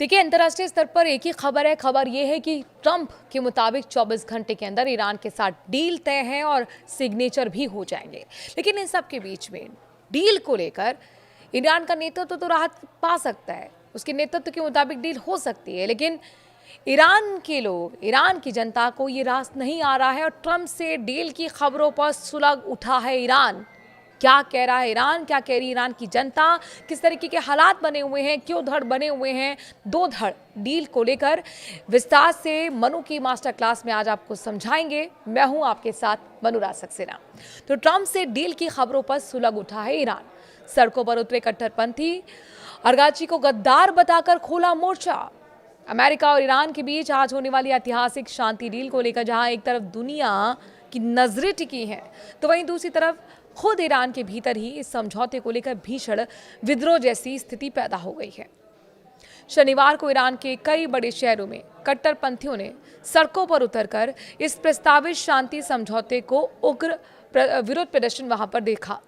देखिए, अंतर्राष्ट्रीय स्तर पर एक ही खबर है। खबर यह है कि ट्रंप के मुताबिक 24 घंटे के अंदर ईरान के साथ डील तय है और सिग्नेचर भी हो जाएंगे। लेकिन इन सब के बीच में डील को लेकर ईरान का नेतृत्व तो राहत पा सकता है, उसके नेतृत्व के मुताबिक डील हो सकती है, लेकिन ईरान के लोग, ईरान की जनता को ये रास नहीं आ रहा है और ट्रंप से डील की खबरों पर सुलग उठा है ईरान। क्या कह रहा है ईरान, क्या कह रही है ईरान की जनता, किस तरीके के हालात बने हुए हैं, क्यों धड़ बने हुए हैं, दो धड़ डील को लेकर विस्तार से मनु की मास्टर क्लास में आज आपको समझाएंगे। मैं हूं आपके साथ मनुराज सक्सेना। तो ट्रंप से डील की खबरों पर सुलग उठा है ईरान। सड़कों पर उतरे कट्टरपंथी, अरगाची को गद्दार बताकर खोला मोर्चा। अमेरिका और ईरान के बीच आज होने वाली ऐतिहासिक शांति डील को लेकर जहां एक तरफ दुनिया की नजरें टिकी हैं, तो वहीं दूसरी तरफ खुद ईरान के भीतर ही इस समझौते को लेकर भीषण विद्रोह जैसी स्थिति पैदा हो गई है। शनिवार को ईरान के कई बड़े शहरों में कट्टरपंथियों ने सड़कों पर उतरकर इस प्रस्तावित शांति समझौते को उग्र विरोध प्रदर्शन वहां पर देखा।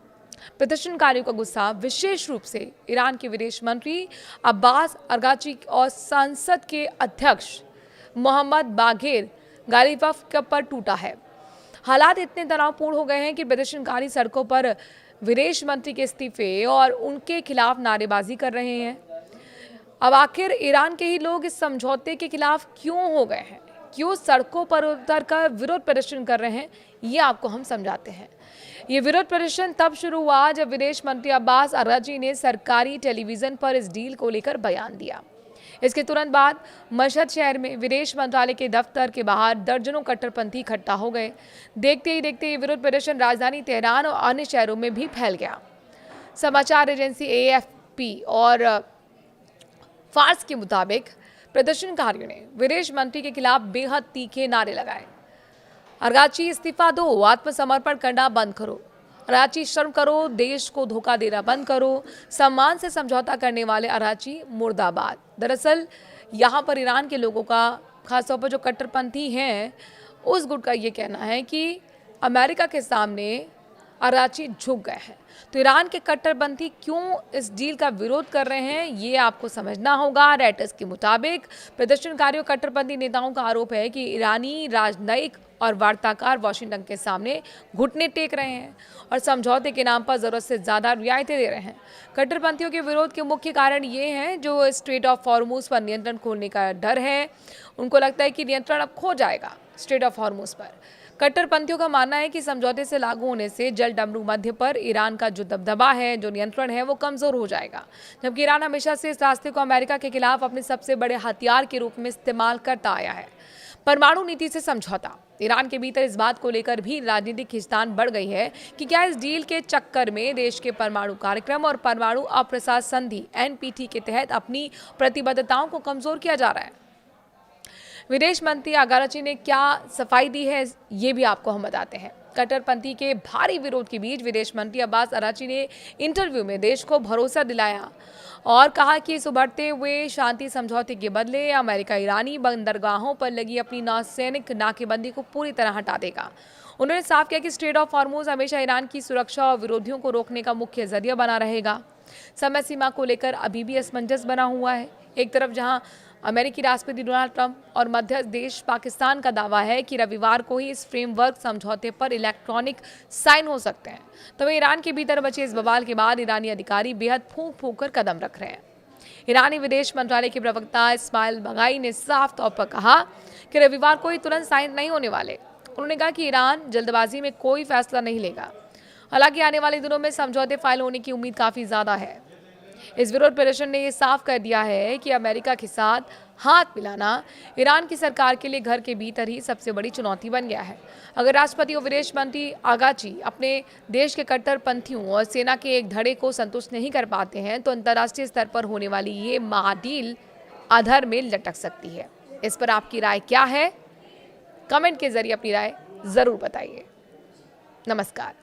प्रदर्शनकारियों का गुस्सा विशेष रूप से ईरान के विदेश मंत्री अब्बास अरगाची और संसद के अध्यक्ष मोहम्मद बाघेर गालिबफ पर टूटा है। हालात इतने तनावपूर्ण हो गए हैं कि प्रदर्शनकारी सड़कों पर विदेश मंत्री के इस्तीफे और उनके खिलाफ नारेबाजी कर रहे हैं। अब आखिर ईरान के ही लोग इस समझौते के खिलाफ क्यों हो गए हैं, क्यों सड़कों पर उतरकर विरोध प्रदर्शन कर रहे हैं, ये आपको हम समझाते हैं। ये विरोध प्रदर्शन तब शुरू हुआ जब विदेश मंत्री अब्बास अरगाची ने सरकारी टेलीविजन पर इस डील को लेकर बयान दिया। इसके तुरंत बाद मशहद शहर में विदेश मंत्रालय के दफ्तर के बाहर दर्जनों कट्टरपंथी इकट्ठा हो गए। देखते ही देखते ये विरोध प्रदर्शन राजधानी तेहरान और अन्य शहरों में भी फैल गया। समाचार एजेंसी AFP और फार्स के मुताबिक प्रदर्शनकारियों ने विदेश मंत्री के खिलाफ बेहद तीखे नारे लगाए। अरगाची इस्तीफा दो, आत्मसमर्पण करना बंद करो, अराची शर्म करो, देश को धोखा देना बंद करो, सम्मान से समझौता करने वाले अराची मुर्दाबाद। दरअसल यहाँ पर ईरान के लोगों का, खासतौर पर जो कट्टरपंथी हैं, उस गुट का ये कहना है कि अमेरिका के सामने अराची झुक गए हैं। तो ईरान के कट्टरपंथी क्यों इस डील का विरोध कर रहे हैं, ये आपको समझना होगा। रॉयटर्स के मुताबिक प्रदर्शनकारियों कट्टरपंथी नेताओं का आरोप है कि ईरानी राजनयिक और वार्ताकार वाशिंगटन के सामने घुटने टेक रहे हैं और समझौते के नाम पर जरूरत से ज़्यादा रियायतें दे रहे हैं। कट्टरपंथियों के विरोध के मुख्य कारण ये हैं जो स्ट्रेट ऑफ हॉर्मुज पर नियंत्रण खोलने का डर है। उनको लगता है कि नियंत्रण अब खो जाएगा स्ट्रेट ऑफ हॉर्मुज पर। कट्टरपंथियों का मानना है कि समझौते से लागू होने से जल डमरू मध्य पर ईरान का जो दबदबा है, जो नियंत्रण है, वो कमजोर हो जाएगा। जबकि ईरान हमेशा से इस रास्ते को अमेरिका के खिलाफ अपने सबसे बड़े हथियार के रूप में इस्तेमाल करता आया है। परमाणु नीति से समझौता। ईरान के भीतर इस बात को लेकर भी राजनीतिक खींचतान बढ़ गई है कि क्या इस डील के चक्कर में देश के परमाणु कार्यक्रम और परमाणु अप्रसार संधि NPT के तहत अपनी प्रतिबद्धताओं को कमजोर किया जा रहा है। विदेश मंत्री अरगाची ने क्या सफाई दी है, ये भी आपको हम बताते हैं। कट्टरपंथी के भारी विरोध के बीच विदेश मंत्री अब्बास अरगाची ने इंटरव्यू में देश को भरोसा दिलाया और कहा कि इस उभरते हुए शांति समझौते के बदले अमेरिका ईरानी बंदरगाहों पर लगी अपनी नौसैनिक नाकेबंदी को पूरी तरह हटा देगा। उन्होंने साफ किया कि स्ट्रेट ऑफ हॉर्मुज हमेशा ईरान की सुरक्षा और विरोधियों को रोकने का मुख्य जरिया बना रहेगा। समय सीमा को लेकर अभी भी असमंजस बना हुआ है। एक तरफ जहां अमेरिकी राष्ट्रपति डोनाल्ड ट्रंप और मध्य देश पाकिस्तान का दावा है कि रविवार को ही इस फ्रेमवर्क समझौते पर इलेक्ट्रॉनिक साइन हो सकते हैं, तो वे ईरान के भीतर बचे इस बवाल के बाद ईरानी अधिकारी बेहद फूंक फूंक कर कदम रख रहे हैं। ईरानी विदेश मंत्रालय के प्रवक्ता इस्माइल बगाई ने साफ तौर पर कहा कि रविवार को ही तुरंत साइन नहीं होने वाले। उन्होंने कहा कि ईरान जल्दबाजी में कोई फैसला नहीं लेगा। हालांकि आने वाले दिनों में समझौते फाइल होने की उम्मीद काफी ज्यादा है। इस विरोध प्रदर्शन ने यह साफ कर दिया है कि अमेरिका के साथ हाथ मिलाना ईरान की सरकार के लिए घर के भीतर ही सबसे बड़ी चुनौती बन गया है। अगर राष्ट्रपति और विदेश मंत्री अरगाची अपने देश के कट्टरपंथियों और सेना के एक धड़े को संतुष्ट नहीं कर पाते हैं, तो अंतर्राष्ट्रीय स्तर पर होने वाली ये महाडील अधर में लटक सकती है। इस पर आपकी राय क्या है? कमेंट के जरिए अपनी राय जरूर बताइए। नमस्कार।